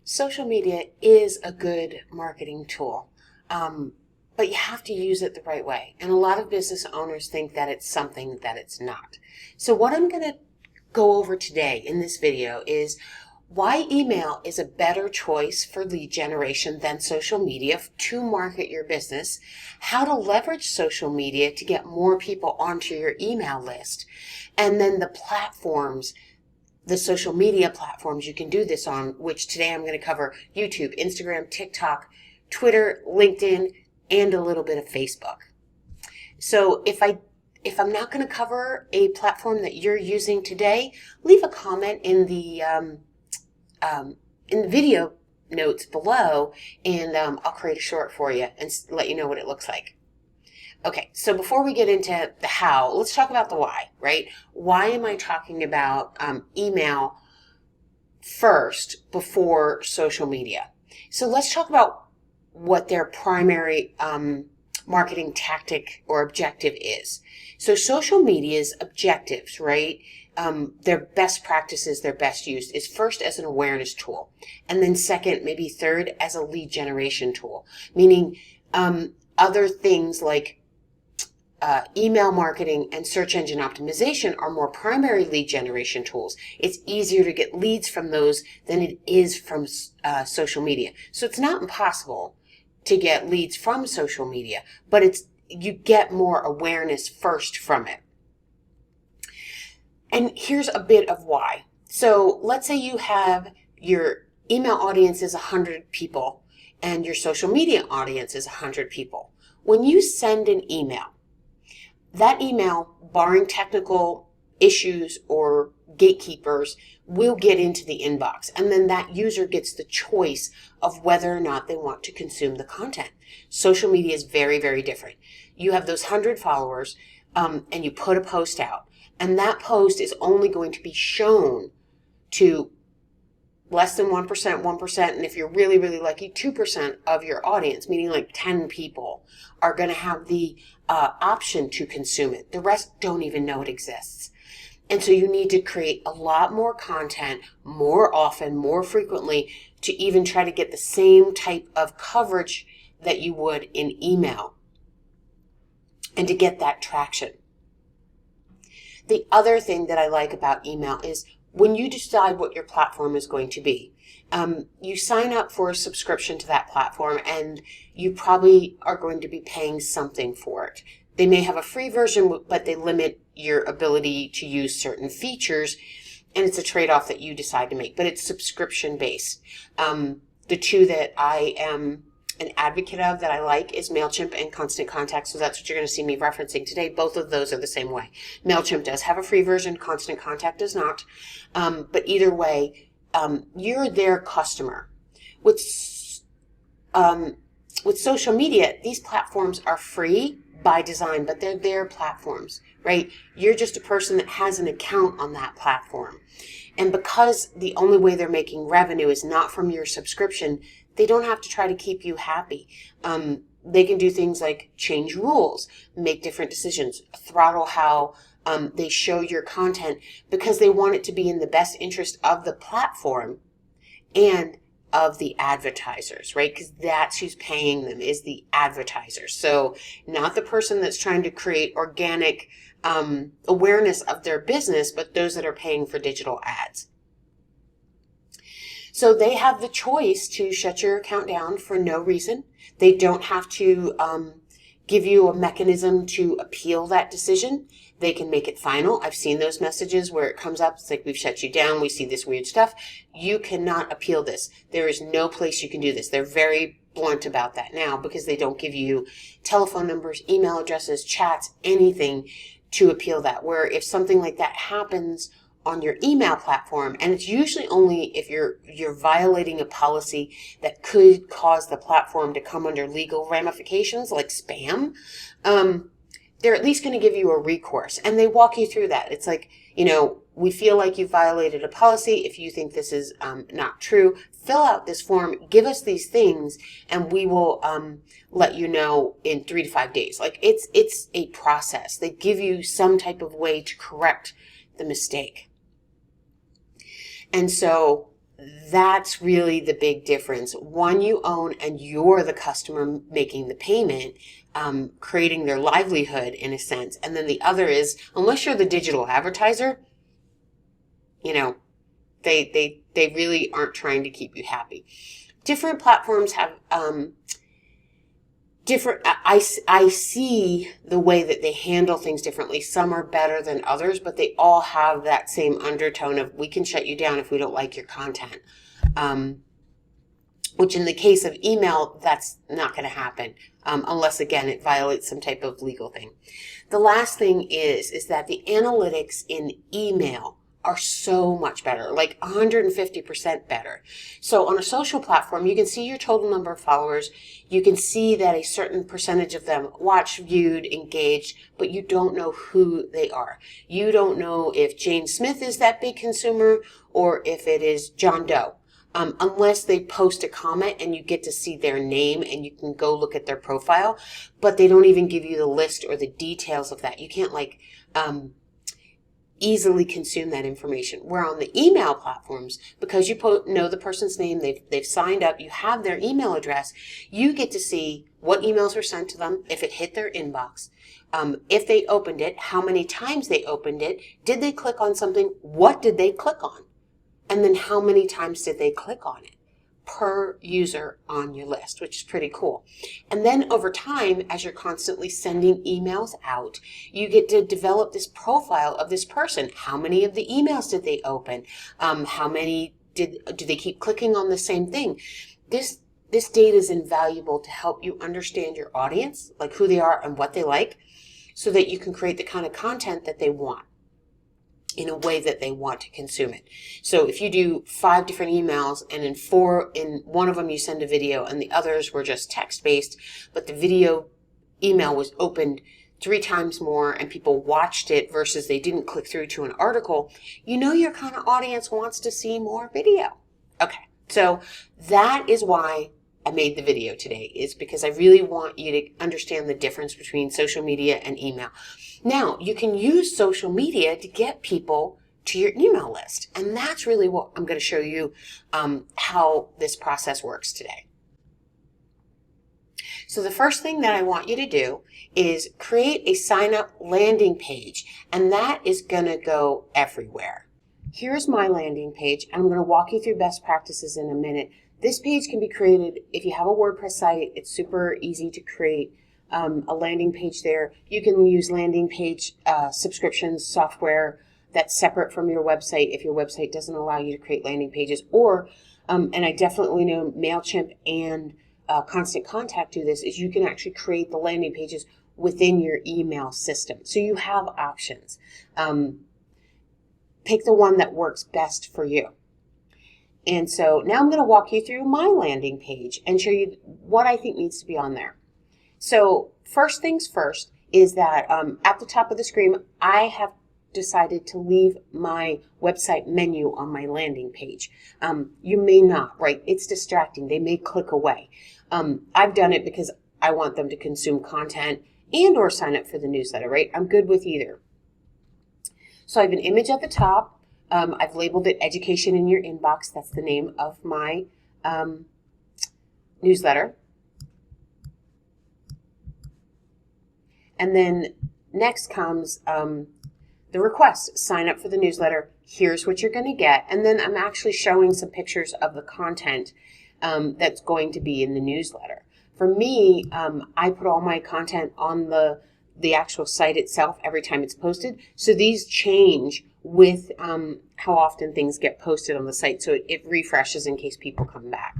Social media is a good marketing tool, but you have to use it the right way. And a lot of business owners think that it's something that it's not. So what I'm going to go over today in this video is why email is a better choice for lead generation than social media to market your business, how to leverage social media to get more people onto your email list, and then the platforms, the social media platforms you can do this on, which today I'm going to cover YouTube, Instagram, TikTok, Twitter, LinkedIn, and a little bit of Facebook. So if I'm not going to cover a platform that you're using today, leave a comment in the video notes below, and I'll create a short for you and let you know what it looks like. Okay, so before we get into the how, let's talk about the why, right? Why am I talking about email first before social media? So let's talk about what their primary marketing tactic or objective is. So social media's objectives, right? Their best practices, their best use is first as an awareness tool, and then second, maybe third, as a lead generation tool, meaning other things like email marketing and search engine optimization are more primary lead generation tools. It's easier to get leads from those than it is from social media. So it's not impossible to get leads from social media, but you get more awareness first from it. And here's a bit of why. So let's say you have your email audience is 100 people and your social media audience is 100 people. When you send an email, that email, barring technical issues or gatekeepers, will get into the inbox. And then that user gets the choice of whether or not they want to consume the content. Social media is very, very different. You have those 100 followers and you put a post out. And that post is only going to be shown to less than 1%, 1%, and if you're really, really lucky, 2% of your audience, meaning like 10 people, are going to have the option to consume it. The rest don't even know it exists. And so you need to create a lot more content, more often, more frequently, to even try to get the same type of coverage that you would in email, and to get that traction. The other thing that I like about email is when you decide what your platform is going to be, you sign up for a subscription to that platform, and you probably are going to be paying something for it. They may have a free version, but they limit your ability to use certain features, and it's a trade-off that you decide to make, but it's subscription-based. The two that I am an advocate of that I like is MailChimp and Constant Contact, so that's what you're going to see me referencing today. Both of those are the same way. MailChimp does have a free version, Constant Contact does not, but either way, you're their customer. With social media, these platforms are free by design, but they're their platforms, right? You're just a person that has an account on that platform. And because the only way they're making revenue is not from your subscription, they don't have to try to keep you happy. They can do things like change rules, make different decisions, throttle how they show your content, because they want it to be in the best interest of the platform and of the advertisers, right? Because that's who's paying them, is the advertisers. So not the person that's trying to create organic awareness of their business, but those that are paying for digital ads. So they have the choice to shut your account down for no reason. They don't have to give you a mechanism to appeal that decision. They can make it final. I've seen those messages where it comes up, it's like, we've shut you down, we see this weird stuff. You cannot appeal this. There is no place you can do this. They're very blunt about that now, because they don't give you telephone numbers, email addresses, chats, anything to appeal that. Where if something like that happens on your email platform, and it's usually only if you're violating a policy that could cause the platform to come under legal ramifications, like spam, they're at least going to give you a recourse, and they walk you through that. It's like, we feel like you violated a policy. If you think this is not true, fill out this form, give us these things, and we will let you know in 3 to 5 days. Like, it's a process. They give you some type of way to correct the mistake. And so that's really the big difference. One you own and you're the customer making the payment, creating their livelihood in a sense. And then the other is, unless you're the digital advertiser, they really aren't trying to keep you happy. Different platforms have different, I see the way that they handle things differently. Some are better than others, but they all have that same undertone of, we can shut you down if we don't like your content. Which in the case of email, that's not going to happen, unless, again, it violates some type of legal thing. The last thing is that the analytics in email are so much better, like 150% better. So on a social platform, you can see your total number of followers. You can see that a certain percentage of them watched, viewed, engaged, but you don't know who they are. You don't know if Jane Smith is that big consumer or if it is John Doe. Unless they post a comment and you get to see their name and you can go look at their profile, but they don't even give you the list or the details of that. You can't easily consume that information. Where on the email platforms, because you know the person's name, they've signed up, you have their email address, you get to see what emails were sent to them, if it hit their inbox, if they opened it, how many times they opened it, did they click on something, what did they click on, and then how many times did they click on it per user on your list, which is pretty cool. And then over time, as you're constantly sending emails out, you get to develop this profile of this person. How many of the emails did they open? How many do they keep clicking on the same thing? This data is invaluable to help you understand your audience, like who they are and what they like, so that you can create the kind of content that they want in a way that they want to consume it. So if you do 5 different emails and in one of them you send a video and the others were just text-based, but the video email was opened 3 times more and people watched it versus they didn't click through to an article, you know your kind of audience wants to see more video. Okay, so that is why I made the video today, is because I really want you to understand the difference between social media and email. Now, you can use social media to get people to your email list, and that's really what I'm going to show you how this process works today. So the first thing that I want you to do is create a sign-up landing page, and that is going to go everywhere. Here's my landing page, and I'm going to walk you through best practices in a minute. This page can be created if you have a WordPress site. It's super easy to create a landing page there. You can use landing page subscriptions software that's separate from your website if your website doesn't allow you to create landing pages. Or, and I definitely know MailChimp and Constant Contact do this, is you can actually create the landing pages within your email system. So you have options. Pick the one that works best for you. And so now I'm going to walk you through my landing page and show you what I think needs to be on there. So first things first is that at the top of the screen, I have decided to leave my website menu on my landing page. You may not, right? It's distracting. They may click away. I've done it because I want them to consume content and or sign up for the newsletter, right? I'm good with either. So I have an image at the top. I've labeled it Education in Your Inbox. That's the name of my newsletter. And then next comes the request. Sign up for the newsletter. Here's what you're going to get. And then I'm actually showing some pictures of the content that's going to be in the newsletter. For me, I put all my content on the actual site itself every time it's posted. So these change with how often things get posted on the site. So it refreshes in case people come back.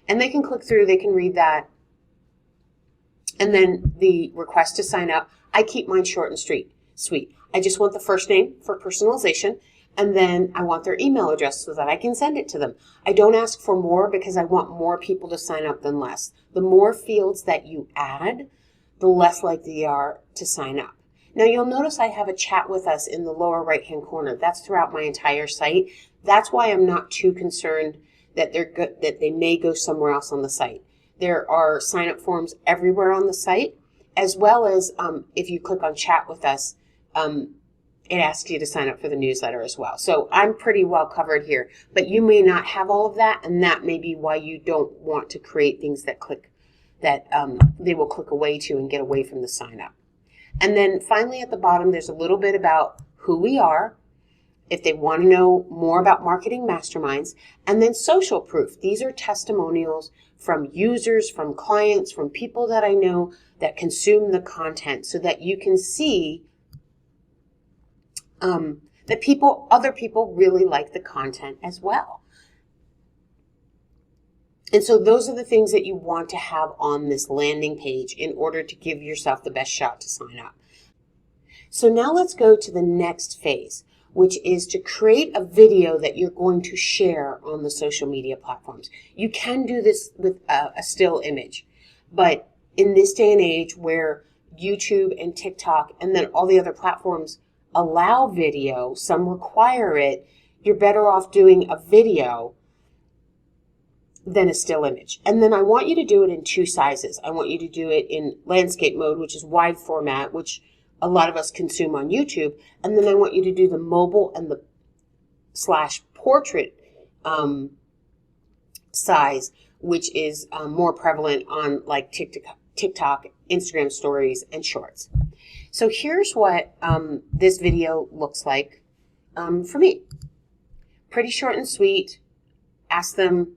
And they can click through, they can read that. And then the request to sign up, I keep mine short and sweet. I just want the first name for personalization, and then I want their email address so that I can send it to them. I don't ask for more because I want more people to sign up than less. The more fields that you add, the less likely they are to sign up. Now you'll notice I have a chat with us in the lower right-hand corner. That's throughout my entire site. That's why I'm not too concerned that that they may go somewhere else on the site. There are sign-up forms everywhere on the site, as well as if you click on chat with us, it asks you to sign up for the newsletter as well. So I'm pretty well covered here, but you may not have all of that, and that may be why you don't want to create things that they will click away to and get away from the sign up. And then finally at the bottom, there's a little bit about who we are, if they want to know more about Marketing Masterminds, and then social proof. These are testimonials from users, from clients, from people that I know that consume the content, so that you can see that other people really like the content as well. And so those are the things that you want to have on this landing page in order to give yourself the best shot to sign up. So now let's go to the next phase, which is to create a video that you're going to share on the social media platforms. You can do this with a still image, but in this day and age where YouTube and TikTok and then all the other platforms allow video, some require it, you're better off doing a video than a still image. And then I want you to do it in two sizes. I want you to do it in landscape mode, which is wide format, which a lot of us consume on YouTube. And then I want you to do the mobile and the /portrait size, which is more prevalent on like TikTok, Instagram stories, and shorts. So here's what this video looks like for me. Pretty short and sweet. Ask them,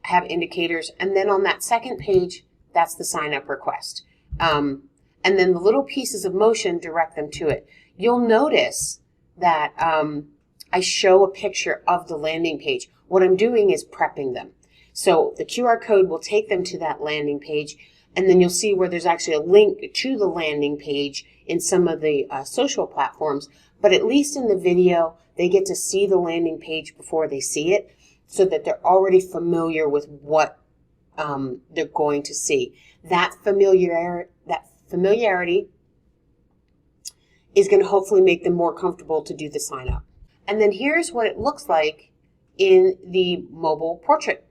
have indicators, and then on that second page, that's the sign up request. And then the little pieces of motion direct them to it. You'll notice that I show a picture of the landing page. What I'm doing is prepping them. So the QR code will take them to that landing page, and then you'll see where there's actually a link to the landing page in some of the social platforms. But at least in the video, they get to see the landing page before they see it, so that they're already familiar with what they're going to see. That familiarity is going to hopefully make them more comfortable to do the sign up. And then here's what it looks like in the mobile portrait.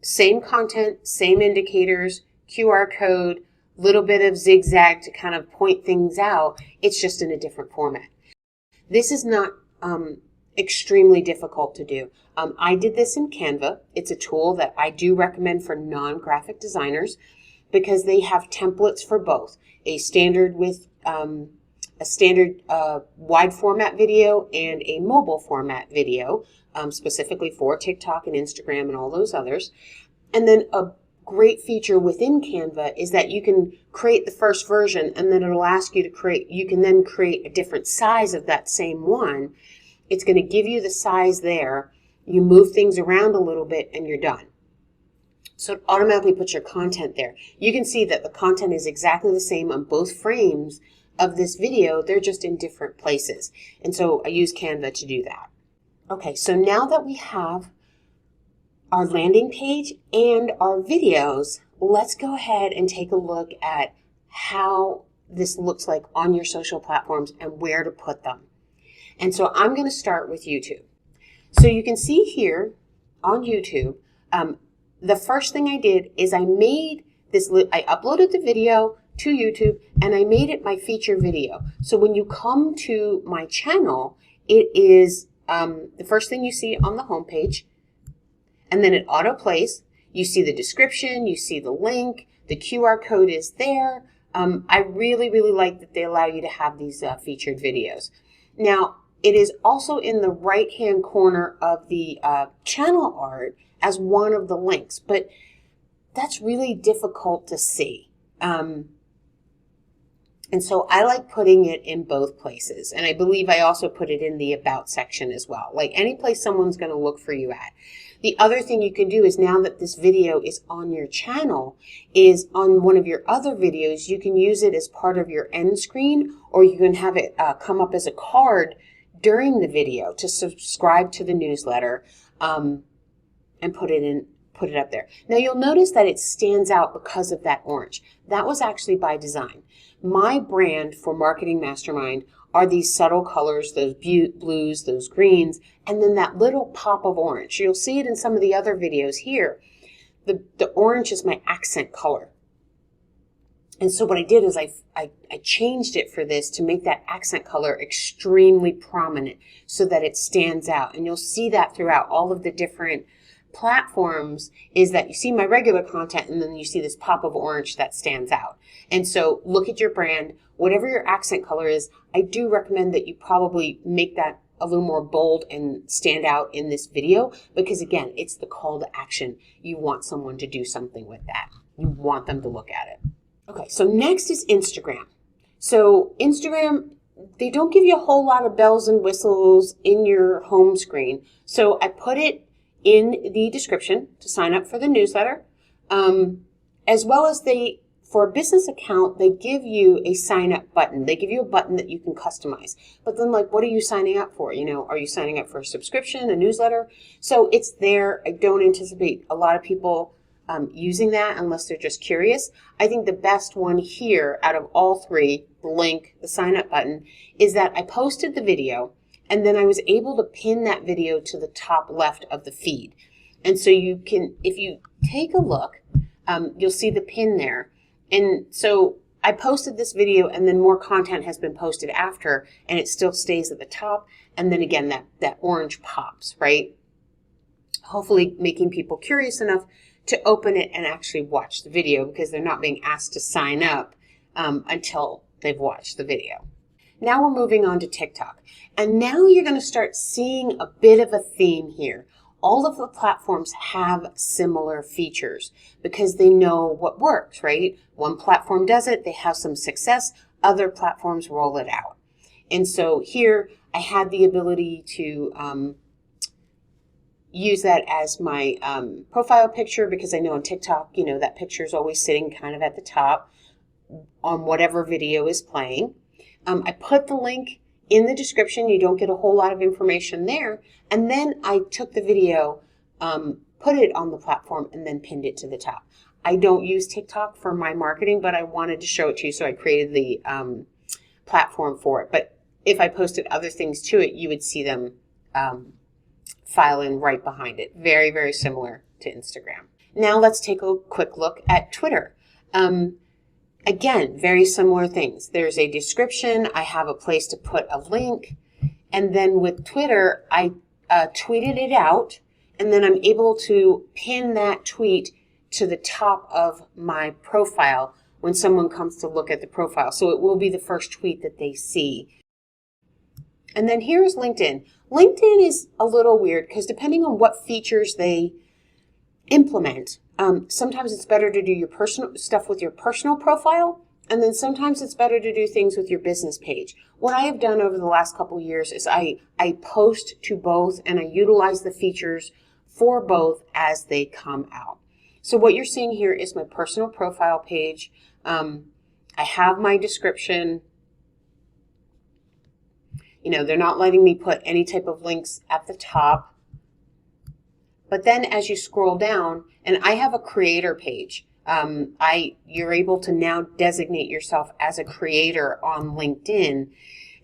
Same content, same indicators, QR code, little bit of zigzag to kind of point things out. It's just in a different format. This is not extremely difficult to do. I did this in Canva. It's a tool that I do recommend for non-graphic designers because they have templates for both. A standard with a standard wide format video and a mobile format video, specifically for TikTok and Instagram and all those others. And then a great feature within Canva is that you can create the first version, and then it'll ask you to create, you can then create a different size of that same one. It's going to give you the size there. You move things around a little bit and you're done. So it automatically puts your content there. You can see that the content is exactly the same on both frames of this video. They're just in different places. And so I use Canva to do that. Okay, so now that we have our landing page and our videos, let's go ahead and take a look at how this looks like on your social platforms and where to put them. And so I'm going to start with YouTube. So you can see here on YouTube, the first thing I did is I made this, I uploaded the video to YouTube and I made it my feature video. So when you come to my channel, it is the first thing you see on the homepage, and then it auto plays. You see the description, you see the link, the QR code is there. I really, really like that they allow you to have these featured videos. Now, it is also in the right-hand corner of the channel art as one of the links, but that's really difficult to see. And so I like putting it in both places. And I believe I also put it in the About section as well, like any place someone's going to look for you at. The other thing you can do is, now that this video is on your channel, is on one of your other videos, you can use it as part of your end screen, or you can have it come up as a card during the video to subscribe to the newsletter and put it up there. Now you'll notice that it stands out because of that orange. That was actually by design. My brand for Marketing Mastermind are these subtle colors, those blues, those greens, and then that little pop of orange. You'll see it in some of the other videos here. The orange is my accent color. And so what I did is I changed it for this to make that accent color extremely prominent so that it stands out. And you'll see that throughout all of the different platforms, is that you see my regular content and then you see this pop of orange that stands out. And so look at your brand, whatever your accent color is. I do recommend that you probably make that a little more bold and stand out in this video, because again, it's the call to action. You want someone to do something with that. You want them to look at it. Okay, so next is Instagram. So Instagram, they don't give you a whole lot of bells and whistles in your home screen. So I put it in the description to sign up for the newsletter. As well as for a business account, they give you a sign up button. They give you a button that you can customize. But then, like, what are you signing up for? You know, are you signing up for a subscription, a newsletter? So it's there. I don't anticipate a lot of people using that unless they're just curious. I think the best one here out of all three, the link, the sign up button, is that I posted the video and then I was able to pin that video to the top left of the feed. And so you can, if you take a look, you'll see the pin there. And so I posted this video and then more content has been posted after, and it still stays at the top. And then again, that orange pops, right? Hopefully making people curious enough to open it and actually watch the video, because they're not being asked to sign up until they've watched the video. Now we're moving on to TikTok. And now you're going to start seeing a bit of a theme here. All of the platforms have similar features because they know what works, right? One platform does it, they have some success, other platforms roll it out. And so here I had the ability to use that as my profile picture, because I know on TikTok, you know, that picture is always sitting kind of at the top on whatever video is playing. I put the link in the description. You don't get a whole lot of information there. And then I took the video, put it on the platform, and then pinned it to the top. I don't use TikTok for my marketing, but I wanted to show it to you, so I created the platform for it. But if I posted other things to it, you would see them file in right behind it. Very, very similar to Instagram. Now let's take a quick look at Twitter. Again, very similar things. There's a description. I have a place to put a link. And then with Twitter, I tweeted it out, and then I'm able to pin that tweet to the top of my profile when someone comes to look at the profile. So it will be the first tweet that they see. And then here's LinkedIn. LinkedIn is a little weird because depending on what features they implement, sometimes it's better to do your personal stuff with your personal profile, and then sometimes it's better to do things with your business page. What I have done over the last couple of years is I post to both, and I utilize the features for both as they come out. So what you're seeing here is my personal profile page. I have my description. You know, they're not letting me put any type of links at the top. But then as you scroll down, and I have a creator page, you're able to now designate yourself as a creator on LinkedIn.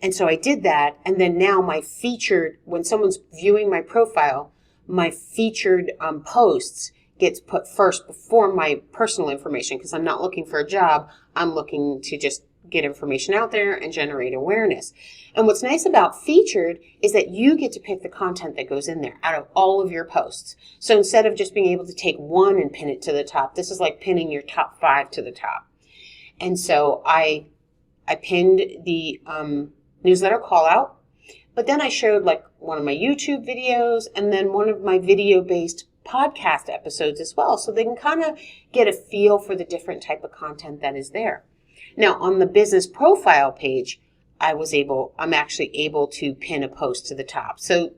And so I did that. And then now my featured, when someone's viewing my profile, my featured posts gets put first before my personal information, because I'm not looking for a job. I'm looking to just get information out there and generate awareness. And what's nice about featured is that you get to pick the content that goes in there out of all of your posts. So instead of just being able to take one and pin it to the top, this is like pinning your top 5 to the top. And so I pinned the newsletter call out, but then I showed like one of my YouTube videos and then one of my video-based podcast episodes as well. So they can kind of get a feel for the different type of content that is there. Now, on the business profile page, I'm actually able to pin a post to the top. So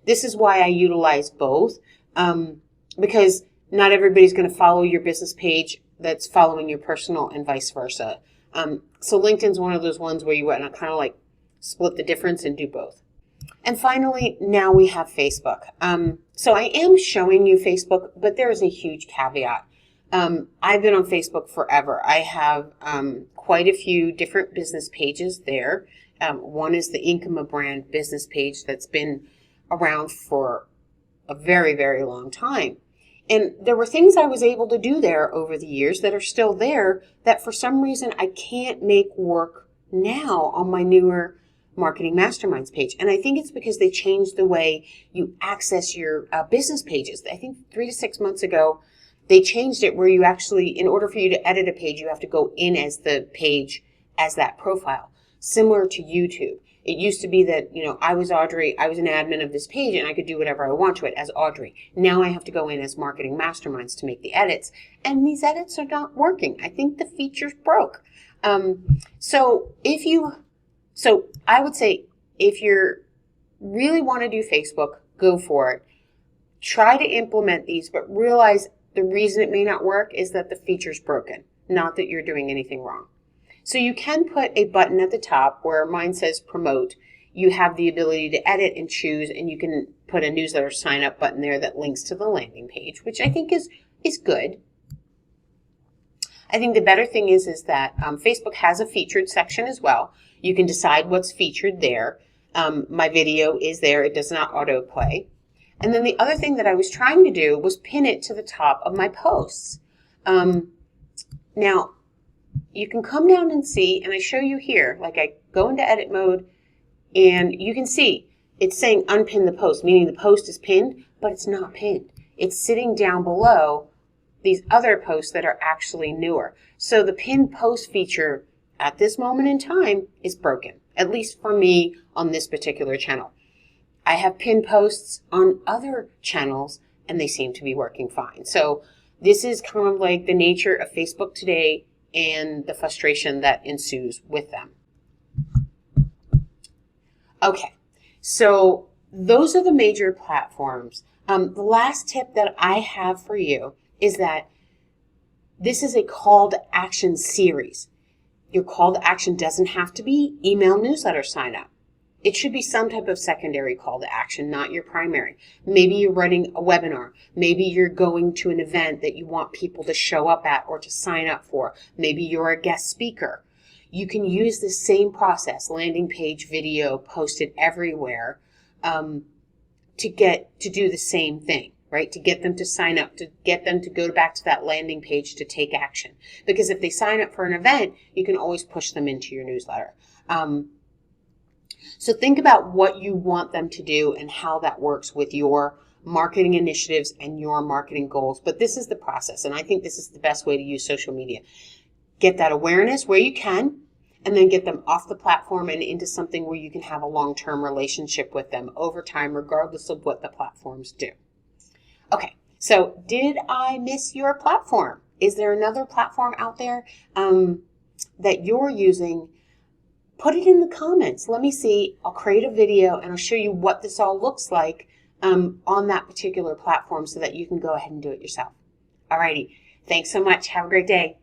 this is why I utilize both, because not everybody's going to follow your business page that's following your personal and vice versa. So LinkedIn's one of those ones where you want to kind of like split the difference and do both. And finally, now we have Facebook. So I am showing you Facebook, but there is a huge caveat. I've been on Facebook forever. I have quite a few different business pages there. One is the Income Brand business page that's been around for a very, very long time. And there were things I was able to do there over the years that are still there that for some reason I can't make work now on my newer Marketing Masterminds page. And I think it's because they changed the way you access your business pages. I think 3 to 6 months ago, they changed it where you actually, in order for you to edit a page, you have to go in as the page as that profile, similar to YouTube. It used to be that, I was Audrey, I was an admin of this page, and I could do whatever I want to it as Audrey. Now I have to go in as Marketing Masterminds to make the edits, and these edits are not working. I think the features broke. So I would say if you really want to do Facebook, go for it. Try to implement these, but realize the reason it may not work is that the feature's broken, not that you're doing anything wrong. So you can put a button at the top where mine says promote. You have the ability to edit and choose, and you can put a newsletter sign up button there that links to the landing page, which I think is good. I think the better thing is that Facebook has a featured section as well. You can decide what's featured there. My video is there. It does not autoplay. And then the other thing that I was trying to do was pin it to the top of my posts. Now, you can come down and see, and I show you here, like I go into edit mode, and you can see it's saying unpin the post, meaning the post is pinned, but it's not pinned. It's sitting down below these other posts that are actually newer. So the pinned post feature at this moment in time is broken, at least for me on this particular channel. I have pinned posts on other channels, and they seem to be working fine. So this is kind of like the nature of Facebook today and the frustration that ensues with them. Okay, so those are the major platforms. The last tip that I have for you is that this is a call to action series. Your call to action doesn't have to be email newsletter sign up. It should be some type of secondary call to action, not your primary. Maybe you're running a webinar. Maybe you're going to an event that you want people to show up at or to sign up for. Maybe you're a guest speaker. You can use the same process, landing page, video, posted everywhere, to do the same thing, right? To get them to sign up, to get them to go back to that landing page to take action. Because if they sign up for an event, you can always push them into your newsletter. So think about what you want them to do and how that works with your marketing initiatives and your marketing goals. But this is the process, and I think this is the best way to use social media. Get that awareness where you can, and then get them off the platform and into something where you can have a long-term relationship with them over time, regardless of what the platforms do. Okay, so did I miss your platform? Is there another platform out there that you're using? Put it in the comments. Let me see. I'll create a video and I'll show you what this all looks like on that particular platform so that you can go ahead and do it yourself. Alrighty. Thanks so much. Have a great day.